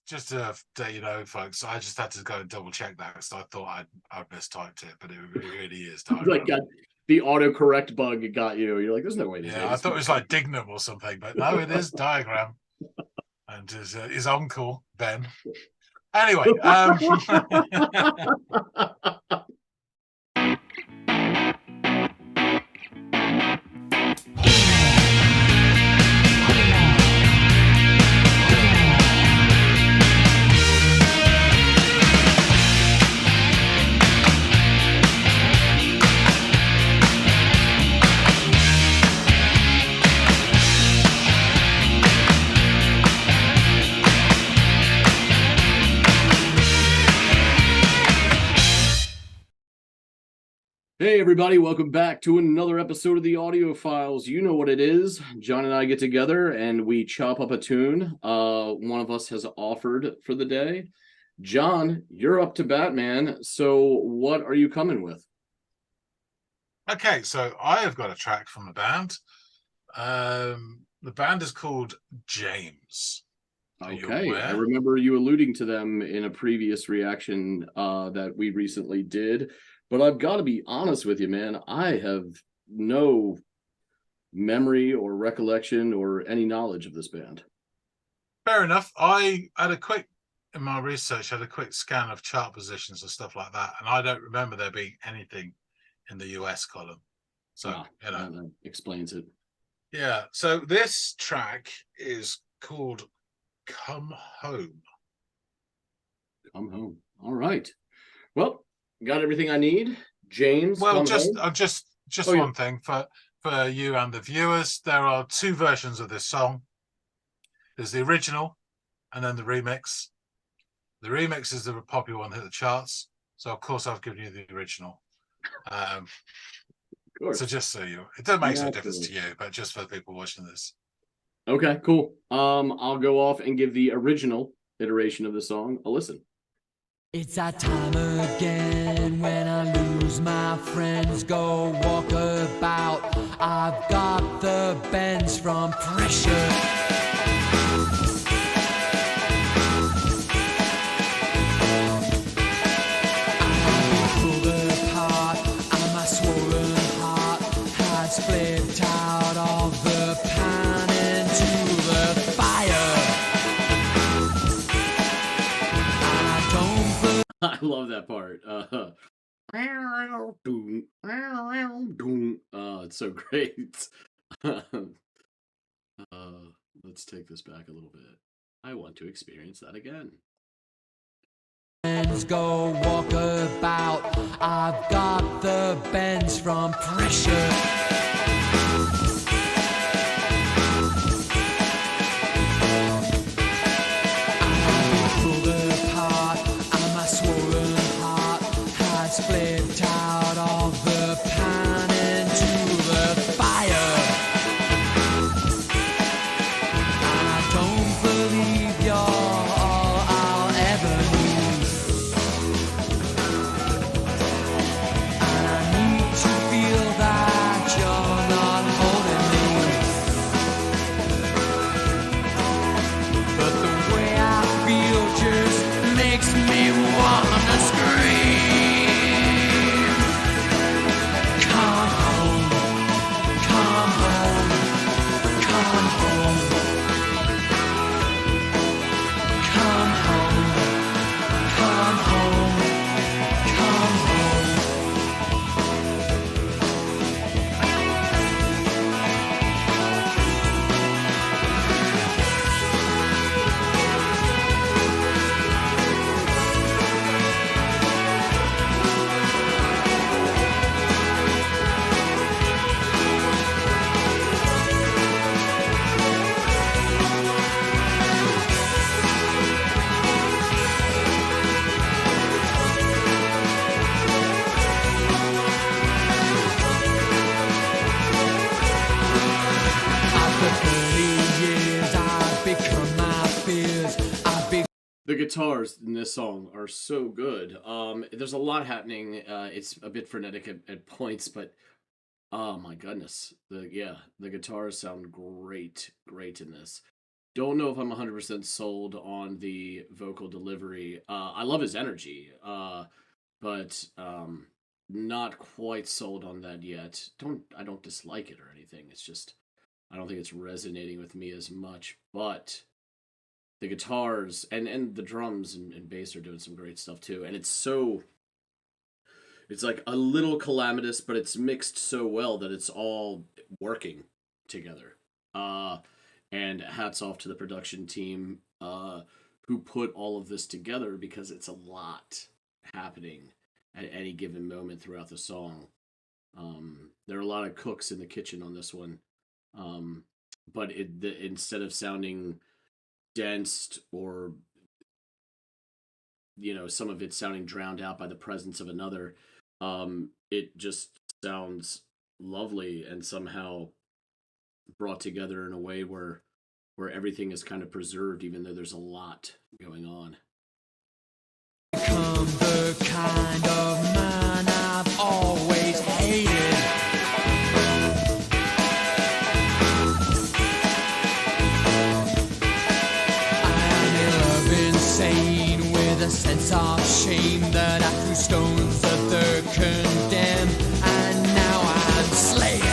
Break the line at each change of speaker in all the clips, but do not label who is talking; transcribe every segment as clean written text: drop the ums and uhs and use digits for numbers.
just to you know, folks, I just had to go and double check that because I thought I'd mistyped it, but it really is
Like
diagram.
the autocorrect bug got you. You're like, there's no way to say
Yeah, I
this.
thought it was like Dignum or something, but no, it is diagram. And his uncle Ben. Anyway,
Hey, everybody, welcome back to another episode of the Audiophiles. You know what it is. John and I get together and we chop up a tune. One of us has offered for the day. John, you're up to bat, man. So, what are you coming with?
okay, so I have got a track from the band. The band is called James. Are you
Okay, I
aware?
remember you alluding to them in a previous reaction that we recently did, but I've got to be honest with you, man. I have no memory or recollection or any knowledge of this band.
Fair enough. I had a quick in my research, had a quick scan of chart positions and stuff like that, and I don't remember there being anything in the US column. So, you know,
That explains it.
yeah. So this track is called Come Home.
Come home. All right. Well, got everything I need. James,
Well,
come home.
just
Oh, yeah.
one thing for you and the viewers. There are two versions of this song. There's the original and then the remix. The remix is the popular one that hit the charts. So of course I've given you the original. Um,
Of
so
course.
just so it doesn't make no difference
Naturally.
to you, but just for the people watching this.
Okay, cool. I'll go off and give the original iteration of the song a listen.
It's that time again when I lose my friends, go walk about. I've got the bends from pressure. I've been pulled apart and my swollen heart has flipped out of the pan into the fire.
I love that part. It's so great. Let's take this back a little bit. I want to experience that again.
Go walk about. I've got the bends from pressure. Flipped out of the pan into the fire. I don't believe you're all I'll ever need, and I need to feel that you're not holding me. But the way I feel just makes me wanna scream.
The guitars in this song are so good. There's a lot happening. It's a bit frenetic at points, but oh my goodness, the guitars sound great in this. don't know if I'm 100% sold on the vocal delivery. I love his energy, but not quite sold on that yet. I don't dislike it or anything. It's just I don't think it's resonating with me as much. But the guitars and the drums and bass are doing some great stuff too. And it's like a little calamitous, but it's mixed so well that it's all working together. And hats off to the production team who put all of this together because it's a lot happening at any given moment throughout the song. There are a lot of cooks in the kitchen on this one, but instead of sounding dense or some of it sounding drowned out by the presence of another, it just sounds lovely and somehow brought together in a way where everything is kind of preserved, even though there's a lot going on.
Become the kind of man I've always hated. I am insane with a sense of shame that I threw stones at the condemned, and now I'm slaying.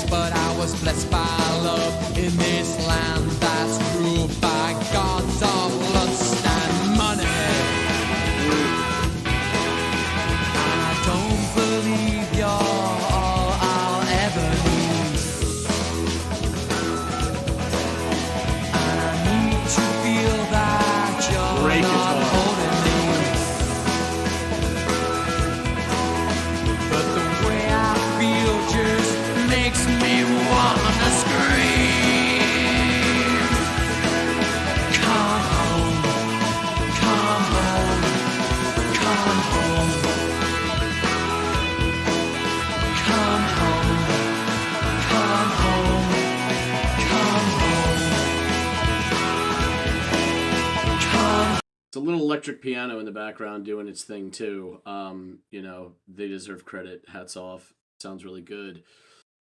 But I was blessed by love in this land that's ruled by gods of lust and money. I don't believe you're all I'll ever need, and I need to feel that you're
Great
not
guitar.
holding me. But the way I feel just makes me wanna scream. Come home, come home, come home, come home, come home, come home, come.
It's a little electric piano in the background doing its thing too. They deserve credit. Hats off. Sounds really good.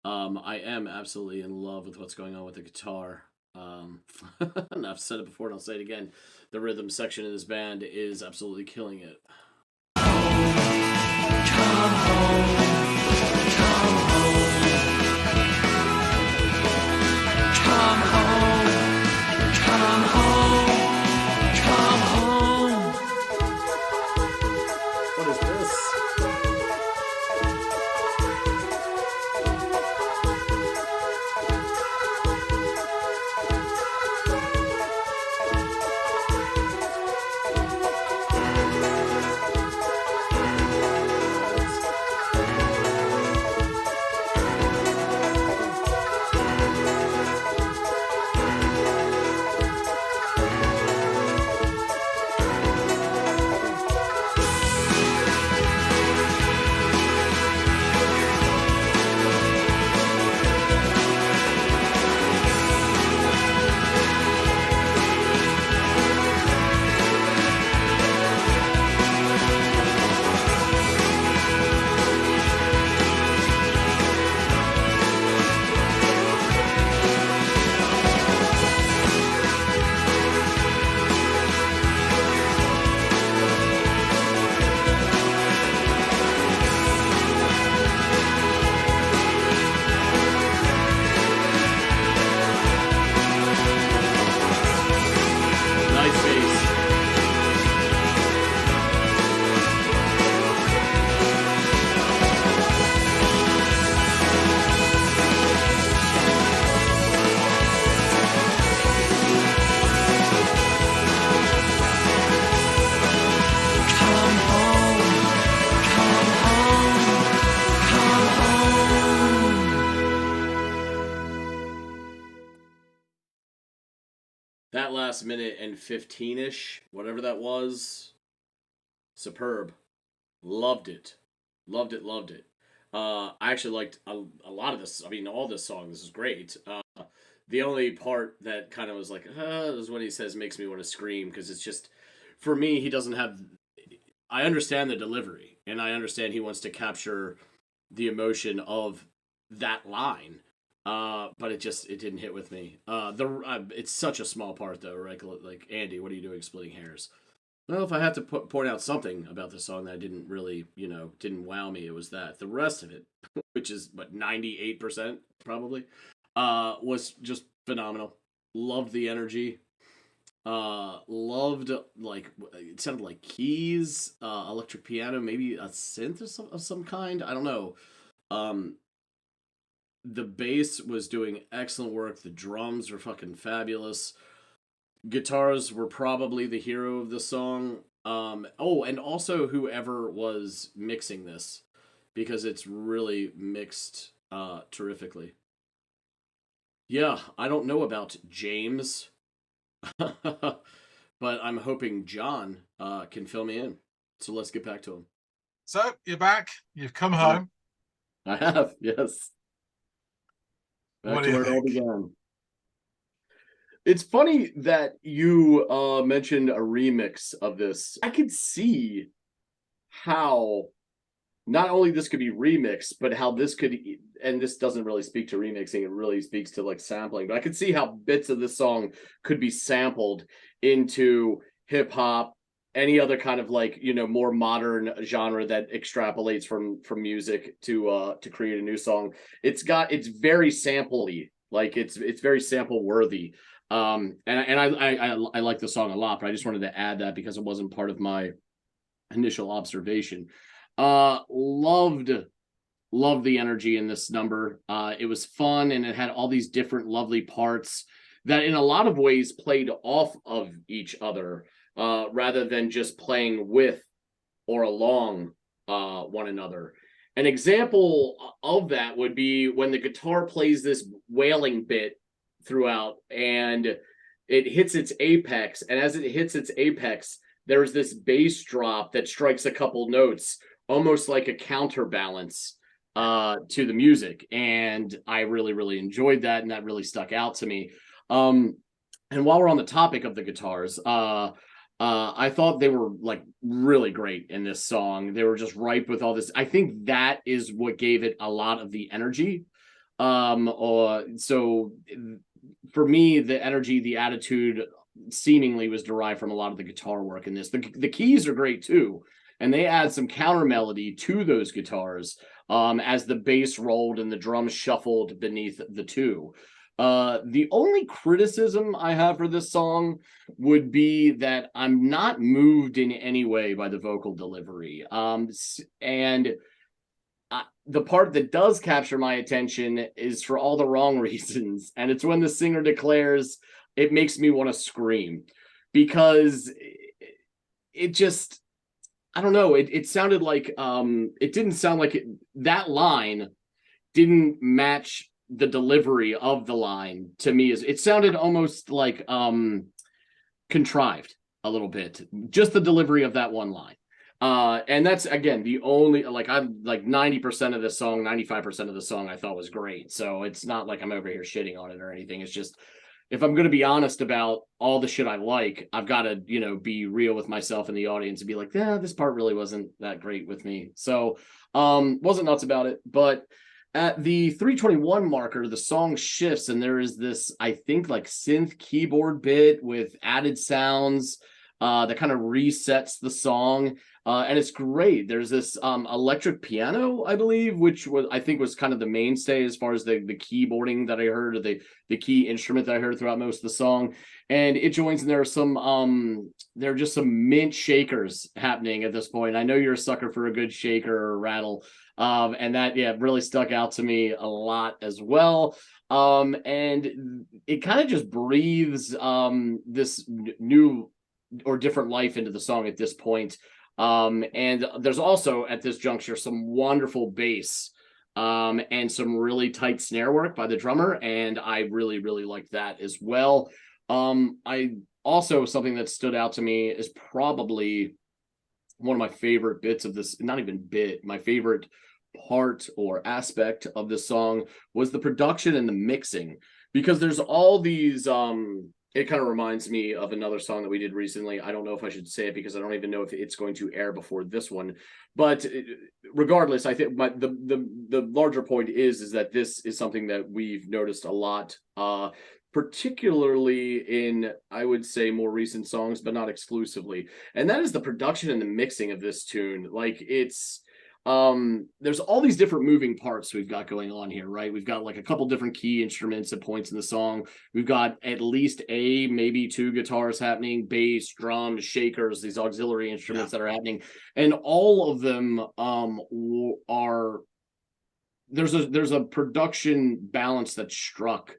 I am absolutely in love with what's going on with the guitar. And I've said it before and I'll say it again. The rhythm section in this band is absolutely killing it.
Come home, come home, come home, come home, come home.
What is this? Nice bass.
Come home, come home, come home.
That last minute and 15-ish, whatever that was, superb. Loved it. Loved it, loved it. I actually liked a lot of this. I mean, all this song. This is great. The only part that kind of was like, is when he says makes me want to scream, because it's just, for me, he doesn't have, I understand the delivery, and I understand he wants to capture the emotion of that line. But it didn't hit with me. It's such a small part though, right? Like Andy, what are you doing splitting hairs? Well, if I have to point out something about the song that didn't really, didn't wow me, it was that. The rest of it, which is 98% probably, was just phenomenal. Loved the energy. Loved, like, it sounded like keys, electric piano, maybe a synth of some kind. I don't know. Um, the bass was doing excellent work. The drums were fucking fabulous. Guitars were probably the hero of the song. And also whoever was mixing this, because it's really mixed terrifically. Yeah, I don't know about James, but I'm hoping John can fill me in. So let's get back to him.
So you're back. You've come home.
I have, yes. Back
What
to
do you
where it all
think?
began. It's funny that you mentioned a remix of this. I could see how not only this could be remixed, but how this could, and this doesn't really speak to remixing, it really speaks to like sampling, but I could see how bits of this song could be sampled into hip hop, any other kind of like, more modern genre that extrapolates from music to create a new song. It's very sampley, like it's very sample worthy. And I like the song a lot, but I just wanted to add that because it wasn't part of my initial observation. Loved the energy in this number. It was fun, and it had all these different lovely parts that in a lot of ways played off of each other, rather than just playing with or along one another. An example of that would be when the guitar plays this wailing bit throughout, and it hits its apex, and as it hits its apex, there's this bass drop that strikes a couple notes, almost like a counterbalance to the music, and I really, really enjoyed that, and that really stuck out to me. And while we're on the topic of the guitars, I thought they were like really great in this song. They were just ripe with all this. I think that is what gave it a lot of the energy. So for me, the energy, the attitude seemingly was derived from a lot of the guitar work in this. The keys are great too, and they add some counter melody to those guitars as the bass rolled and the drums shuffled beneath the two. The only criticism I have for this song would be that I'm not moved in any way by the vocal delivery. And the part that does capture my attention is for all the wrong reasons. And it's when the singer declares, "It makes me want to scream," because it just, I don't know. It sounded like, it didn't sound like it, that line didn't match the delivery of the line to me. It sounded almost like contrived a little bit, just the delivery of that one line. And that's, again, the only, like, I'm like 90% of the song, 95% of the song I thought was great. So it's not like I'm over here shitting on it or anything. It's just, if I'm going to be honest about all the shit I like, I've got to, be real with myself and the audience and be like, yeah, this part really wasn't that great with me. So, wasn't nuts about it. But at the 3:21 marker, the song shifts, and there is this, I think, like synth keyboard bit with added sounds that kind of resets the song. And it's great. There's this electric piano, I believe, which I think was kind of the mainstay as far as the keyboarding that I heard, or the key instrument that I heard throughout most of the song. And it joins, and there are just some mint shakers happening at this point. I know you're a sucker for a good shaker or rattle. And that, really stuck out to me a lot as well. And it kind of just breathes this new or different life into the song at this point. And there's also at this juncture some wonderful bass and some really tight snare work by the drummer, and I really, really like that as well. I also, something that stood out to me is probably one of my favorite bits of this, not even bit, my favorite part or aspect of this song was the production and the mixing, because there's all these It kind of reminds me of another song that we did recently. I don't know if I should say it because I don't even know if it's going to air before this one. But regardless, I think the larger point is that this is something that we've noticed a lot, particularly in, I would say, more recent songs, but not exclusively. And that is the production and the mixing of this tune. Like, there's all these different moving parts we've got going on here, right? We've got like a couple different key instruments at points in the song. We've got at least maybe two guitars happening, bass, drums, shakers, these auxiliary instruments that are happening, and all of them are there's a production balance that's struck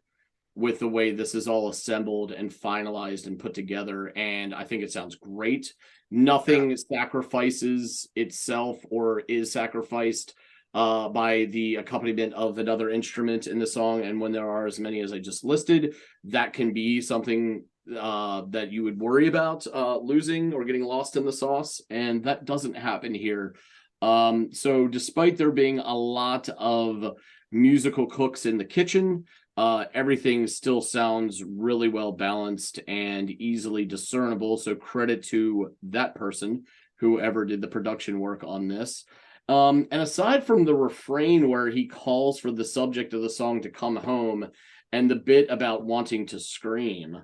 with the way this is all assembled and finalized and put together, and I think it sounds great. Nothing sacrifices itself or is sacrificed by the accompaniment of another instrument in the song. And when there are as many as I just listed, that can be something that you would worry about losing or getting lost in the sauce. And that doesn't happen here. So despite there being a lot of musical cooks in the kitchen, everything still sounds really well balanced and easily discernible. So credit to that person, whoever did the production work on this. And aside from the refrain where he calls for the subject of the song to come home and the bit about wanting to scream,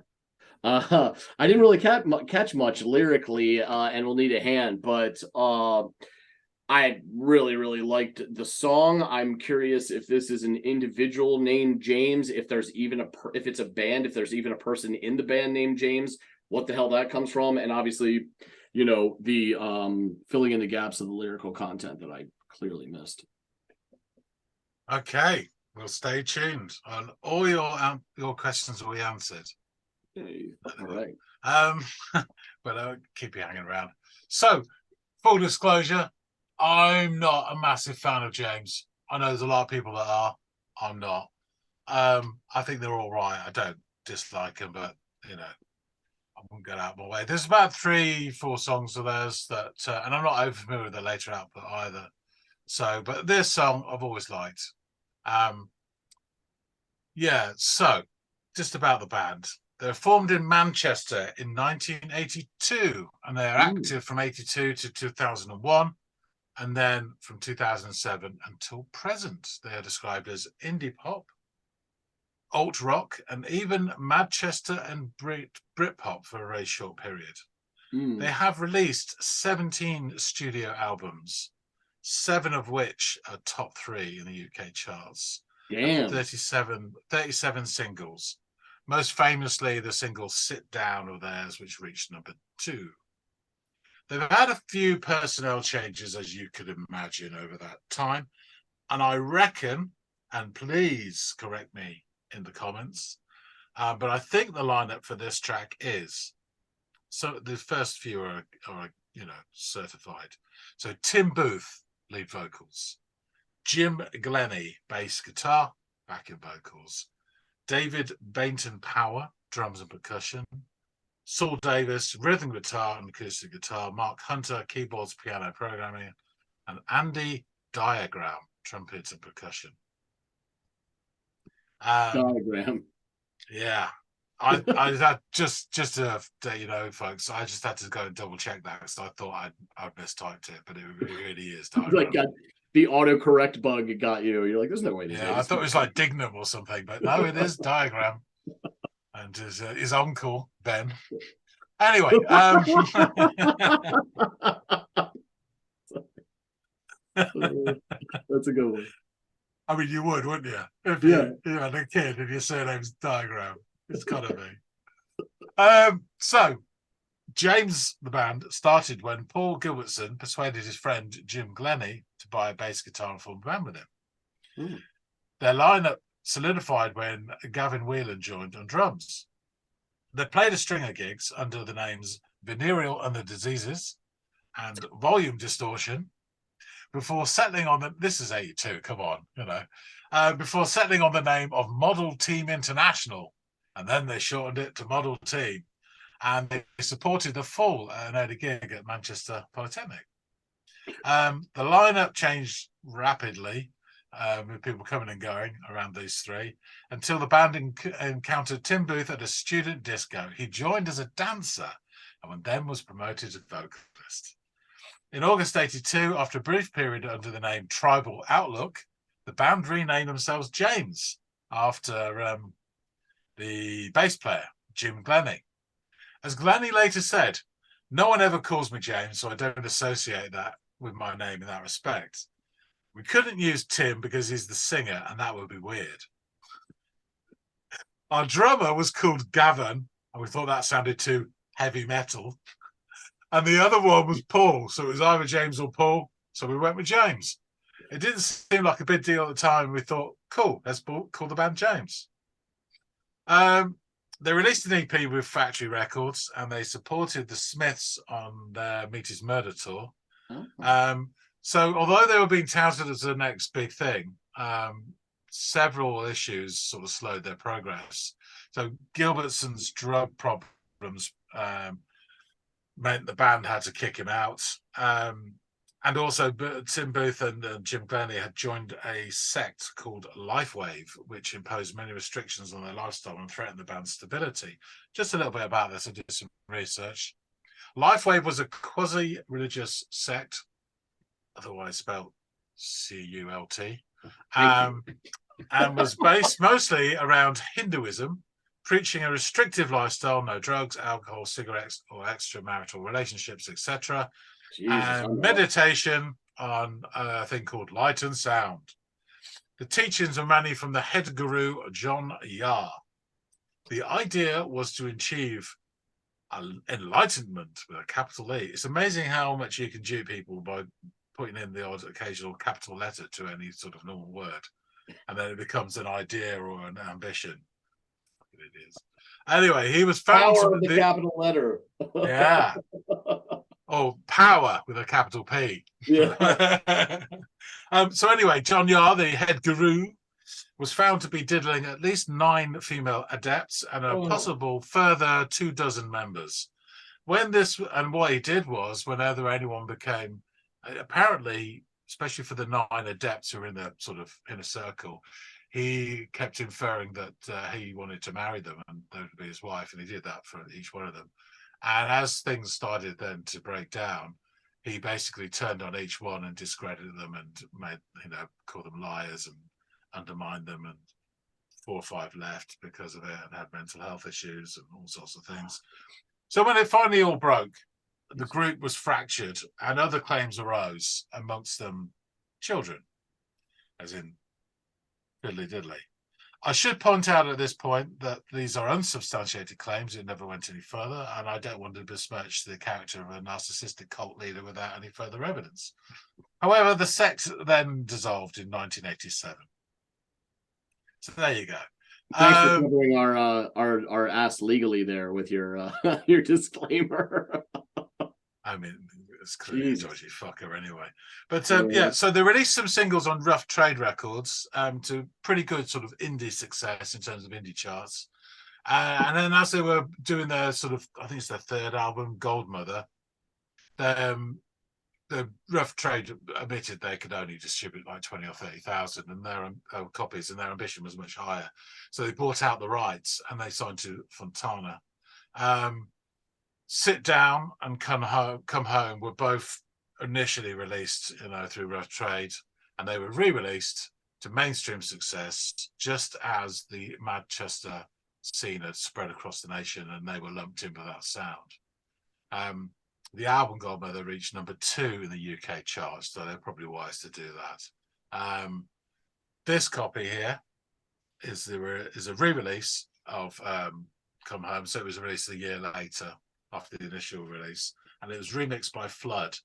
I didn't really catch much lyrically, and we'll need a hand, but I really, really liked the song. I'm curious if this is an individual named James, if there's even if it's a band, if there's even a person in the band named James, what the hell that comes from, and obviously, the filling in the gaps of the lyrical content that I clearly missed.
Okay, well, stay tuned. All your questions will be answered.
Hey, all right.
But keep you hanging around. So, full disclosure, I'm not a massive fan of James. I know there's a lot of people that are. I'm not. I think they're all right. I don't dislike them, but I won't get out of my way. There's about 3-4 songs of theirs that, and I'm not over familiar with the later output either. So, but this song I've always liked. So just about the band. They're formed in Manchester in 1982, and they're active from 82 to 2001. And then from 2007 until present, they are described as indie pop, alt rock, and even Manchester and Britpop for a very short period. They have released 17 studio albums, 7 of which are top 3 in the UK charts.
Damn.
37 singles. Most famously, the single Sit Down of theirs, which reached number 2. They've had a few personnel changes, as you could imagine, over that time. And I reckon, and please correct me in the comments, but I think the lineup for this track is, so the first few are certified. So Tim Booth, lead vocals. Jim Glennie, bass guitar, backing vocals. David Bainton Power, drums and percussion. Saul Davis, rhythm guitar and acoustic guitar. Mark Hunter, keyboards, piano programming. And Andy Diagram, trumpets and percussion.
Diagram.
Yeah. I had just to folks, I just had to go and double check that because I thought I'd mistyped it, but it really is Diagram.
Like the autocorrect bug got you. You're like, there's no way.
Yeah, I thought it was like Dignum or something, but no, it is Diagram. And his uncle Ben. Anyway,
That's a good one.
I mean, you would, wouldn't you? If you had a kid and your surname's Diagram, it's gotta be. So James, the band, started when Paul Gilbertson persuaded his friend Jim Glennie to buy a bass guitar and form a band with him. Their lineup solidified when Gavin Whelan joined on drums. They played a string of gigs under the names Venereal and the Diseases and Volume Distortion before settling on this is 82, come on, before settling on the name of Model Team International, and then they shortened it to Model Team, and they supported the Fall and had a gig at Manchester Polytechnic. The lineup changed rapidly with people coming and going around these three, until the band encountered Tim Booth at a student disco. He joined as a dancer and then was promoted to vocalist. In August 82, after a brief period under the name Tribal Outlook, the band renamed themselves James after the bass player, Jim Glennie. As Glennie later said, "No one ever calls me James, so I don't associate that with my name in that respect. We couldn't use Tim because he's the singer, and that would be weird. Our drummer was called Gavin, and we thought that sounded too heavy metal. And the other one was Paul, so it was either James or Paul, so we went with James. It didn't seem like a big deal at the time. We thought, cool, let's call the band James." They released an EP with Factory Records, and they supported the Smiths on their Meet His Murder tour. So although they were being touted as the next big thing, several issues sort of slowed their progress. So Gilbertson's drug problems meant the band had to kick him out. And also Tim Booth and Jim Glennie had joined a sect called Lifewave, which imposed many restrictions on their lifestyle and threatened the band's stability. Just a little bit about this, I did some research. Lifewave was a quasi-religious sect, otherwise spelled C-U-L-T, and was based mostly around Hinduism, preaching a restrictive lifestyle, no drugs, alcohol, cigarettes, or extramarital relationships, etc., and meditation on a thing called light and sound. The teachings were mainly from the head guru, John Yar. The idea was to achieve enlightenment with a capital E. It's amazing how much you can dupe people by putting in the odd occasional capital letter to any sort of normal word, and then it becomes an idea or an ambition. It is. Anyway, he was found
power of the capital letter.
Yeah. Oh, power with a capital P.
Yeah.
So anyway, John Yar, the head guru, was found to be diddling at least 9 female adepts and a possible further 24 members. What he did was, whenever anyone became, apparently, especially for the 9 adepts who were in the sort of inner circle, he kept inferring that he wanted to marry them and they would be his wife, and he did that for each one of them. And as things started then to break down, he basically turned on each one and discredited them and made, called them liars and undermined them, and 4 or 5 left because of it and had mental health issues and all sorts of things. So when it finally all broke, the group was fractured and other claims arose, amongst them children, as in fiddly diddly. I should point out at this point that these are unsubstantiated claims. It never went any further, and I don't want to besmirch the character of a narcissistic cult leader without any further evidence. However, the sect then dissolved in 1987. So there you go.
Thanks for covering our ass legally there with your your disclaimer.
I mean, it's clearly a dodgy fucker anyway. But yeah, so they released some singles on Rough Trade Records to pretty good sort of indie success in terms of indie charts. And then as they were doing their sort of, I think it's their 3rd album, Goldmother, the Rough Trade admitted they could only distribute like 20 or 30,000 and their copies, and their ambition was much higher. So they bought out the rights and they signed to Fontana. Sit Down and Come Home were both initially released, through Rough Trade, and they were re-released to mainstream success just as the Manchester scene had spread across the nation, and they were lumped in with that sound. The album Godmother reached number 2 in the UK charts, so they're probably wise to do that. This copy here is a re-release of Come Home, so it was released a year later after the initial release, and it was remixed by Flood.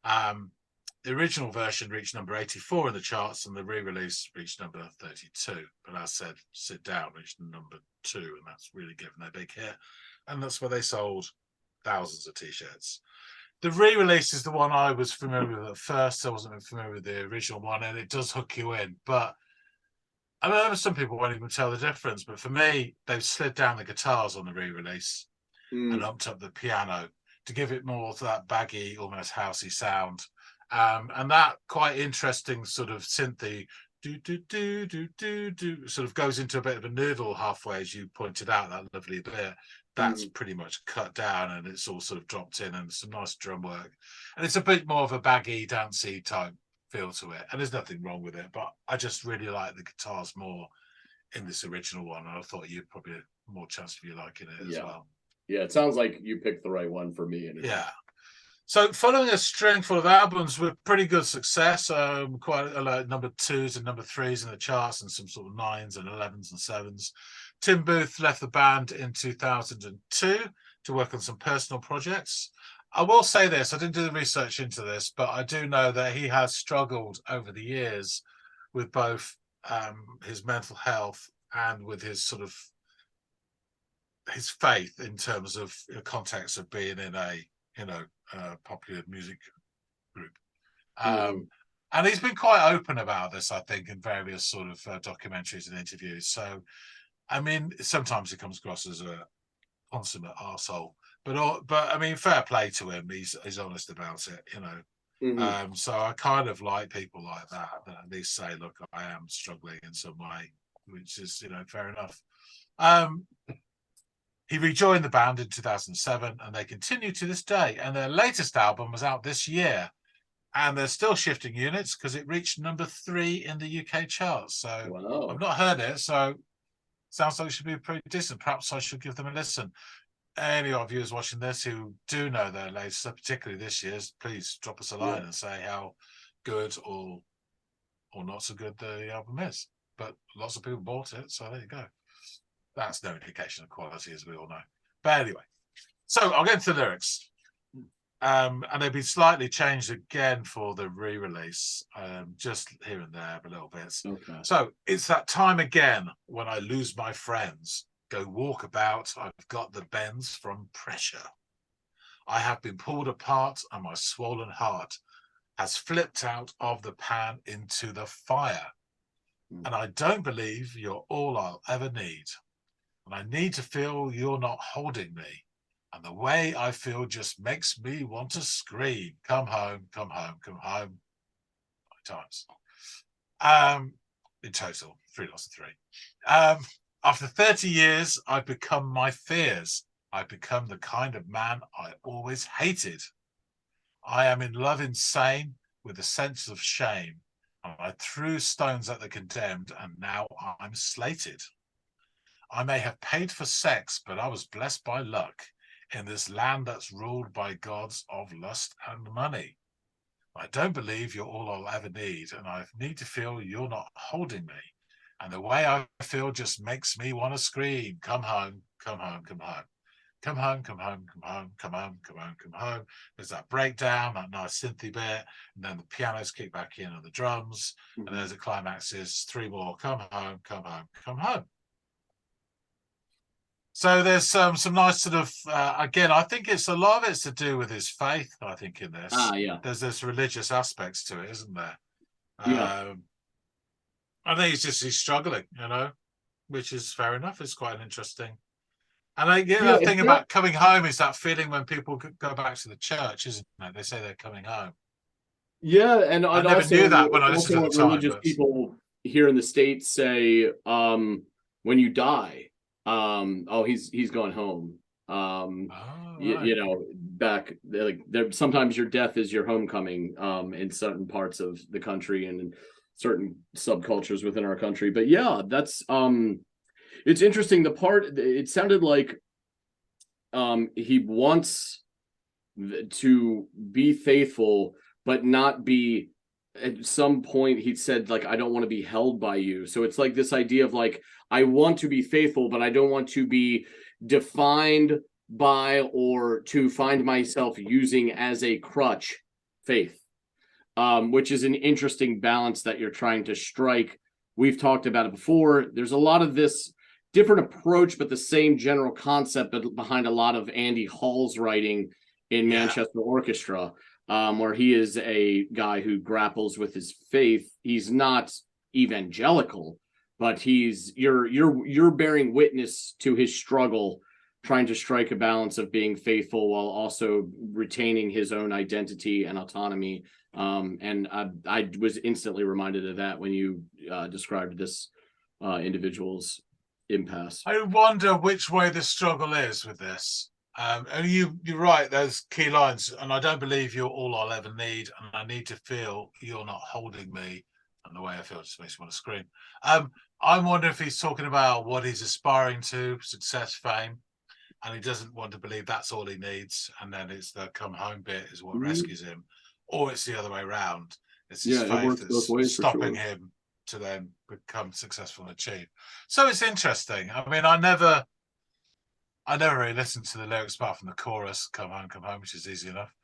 The original version reached number 84 in the charts, and the re-release reached number 32. But as I said, Sit Down reached number 2, and that's really given their big hit. And that's where they sold thousands of t-shirts. The re-release is the one I was familiar with at first. I wasn't familiar with the original one, and it does hook you in. But I know some people won't even tell the difference, but for me, they've slid down the guitars on the re-release and upped up the piano to give it more to that baggy, almost housey sound. And that quite interesting sort of synthy do do do do do do sort of goes into a bit of a noodle halfway, as you pointed out, that lovely bit. That's pretty much cut down, and it's all sort of dropped in, and some nice drum work, and it's a bit more of a baggy, dancey type feel to it, and there's nothing wrong with it, but I just really like the guitars more in this original one, and I thought you'd probably more chance of you liking it as well.
Yeah, it sounds like you picked the right one for me anyway.
Yeah. So following a string full of albums with pretty good success, quite a lot of number 2s and number 3s in the charts, and some sort of 9s and 11s and 7s, Tim Booth left the band in 2002 to work on some personal projects. I will say this, I didn't do the research into this, but I do know that he has struggled over the years with both his mental health and with his sort of his faith, in terms of the context of being in a popular music group. And he's been quite open about this, I think, in various sort of documentaries and interviews. So, I mean, sometimes he comes across as a consummate arsehole, but I mean, fair play to him. He's honest about it, you know. So I kind of like people like that at least say, look, I am struggling in some way, which is, you know, fair enough. He rejoined the band in 2007, and they continue to this day. And their latest album was out this year, and they're still shifting units because it reached number 3 in the UK charts. So I've not heard it, so sounds like it should be pretty decent. Perhaps I should give them a listen. Any of you watching this who do know their latest, particularly this year's, please drop us a line and say how good or not so good the album is. But lots of people bought it, so there you go. That's no indication of quality, as we all know. But anyway, so I'll get into the lyrics. And they've been slightly changed again for the re-release, just here and there, a little bit. Okay. So it's that time again when I lose my friends. Go walk about, I've got the bends from pressure. I have been pulled apart, and my swollen heart has flipped out of the pan into the fire. And I don't believe you're all I'll ever need. And I need to feel you're not holding me. And the way I feel just makes me want to scream. Come home, come home, come home. 5 times. In total, 3 lots of 3. After 30 years, I've become my fears. I've become the kind of man I always hated. I am in love insane with a sense of shame. And I threw stones at the condemned, and now I'm slated. I may have paid for sex, but I was blessed by luck in this land that's ruled by gods of lust and money. I don't believe you're all I'll ever need, and I need to feel you're not holding me. And the way I feel just makes me want to scream. Come home, come home, come home. Come home, come home, come home, come home, come home, come home. There's that breakdown, that nice synthy bit, and then the pianos kick back in and the drums, and there's a climax, is 3 more. Come home, come home, come home. So there's some nice sort of, again, I think it's a lot of it's to do with his faith, I think, in this. There's this religious aspects to it, isn't there? I think he's struggling, you know, which is fair enough. It's quite interesting. And the thing about coming home is that feeling when people go back to the church, isn't it? They say they're coming home.
Yeah, and
I never knew that when I listened to the time.
Religious people here in the States say, when you die, he's going home. You know, back like there, sometimes your death is your homecoming in certain parts of the country and in certain subcultures within our country. But yeah, that's it's interesting. The part, it sounded like he wants to be faithful, but not be. At some point he said, like, I don't want to be held by you. So it's like this idea of like, I want to be faithful, but I don't want to be defined by or to find myself using as a crutch faith, which is an interesting balance that you're trying to strike. We've talked about it before. There's a lot of this different approach, but the same general concept behind a lot of Andy Hall's writing in Manchester Orchestra. Where he is a guy who grapples with his faith. He's not evangelical, but you're bearing witness to his struggle, trying to strike a balance of being faithful while also retaining his own identity and autonomy And I was instantly reminded of that when you described this individual's impasse.
I wonder which way the struggle is with this. And you're right, there's key lines, and I don't believe you're all I'll ever need, and I need to feel you're not holding me. And the way I feel just makes me want to scream. I'm wondering if he's talking about what he's aspiring to, success, fame, and he doesn't want to believe that's all he needs, and then it's the come home bit is what rescues him, or it's the other way around. It's his
Yeah, it
faith
works both
that's
ways for
stopping
sure.
him to then become successful and achieve. So it's interesting. I mean, I never really listened to the lyrics apart from the chorus, come home, which is easy enough,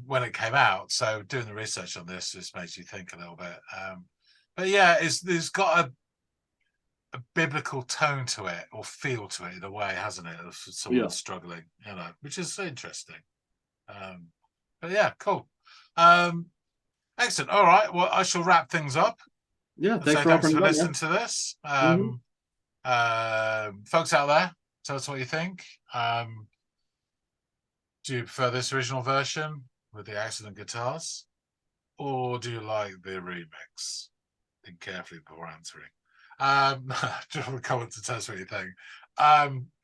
when it came out. So doing the research on this just makes you think a little bit. But yeah, it's got a biblical tone to it or feel to it in a way, hasn't it? Of someone
Yeah.
struggling, which is interesting. But yeah, cool. Excellent. All right. Well, I shall wrap things up.
Yeah,
And
thanks
say
for
thanks
offering
for
it up,
listening to this.
Mhm.
Folks out there, tell us what you think. Do you prefer this original version with the accident guitars, or do you like the remix? Think carefully before answering. Just want to comment to tell us what you think.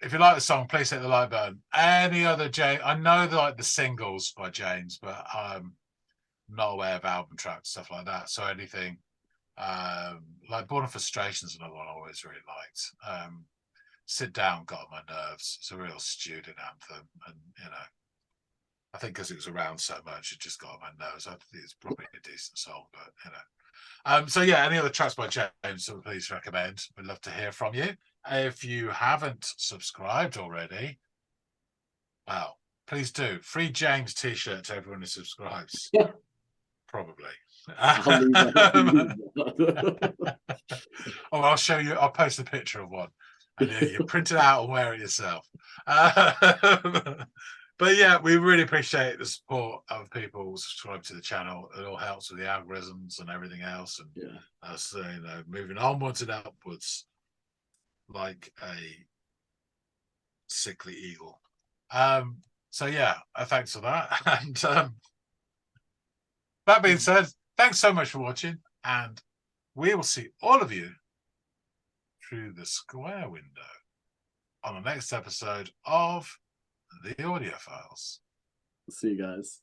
If you like the song, please hit the like button. Any other James? I know they like the singles by James, but I'm not aware of album tracks, stuff like that. So anything like Born of Frustration is another one I always really liked. Sit Down got on my nerves. It's a real student anthem, and I think because it was around so much, it just got on my nerves. I think it's probably a decent song, but so yeah, any other tracks by James, so please recommend. We'd love to hear from you. If you haven't subscribed already, well, please do. Free James t-shirt to everyone who subscribes. Probably.
I'll leave that.
Oh, I'll show you. I'll post a picture of one, and you print it out and wear it yourself. But yeah, we really appreciate the support of people subscribing to the channel. It all helps with the algorithms and everything else, and
Yeah.
us, moving onwards and upwards like a sickly eagle. So yeah, thanks for that. And that being said, thanks so much for watching, and we will see all of you through the square window on the next episode of the Audiophiles.
See you guys.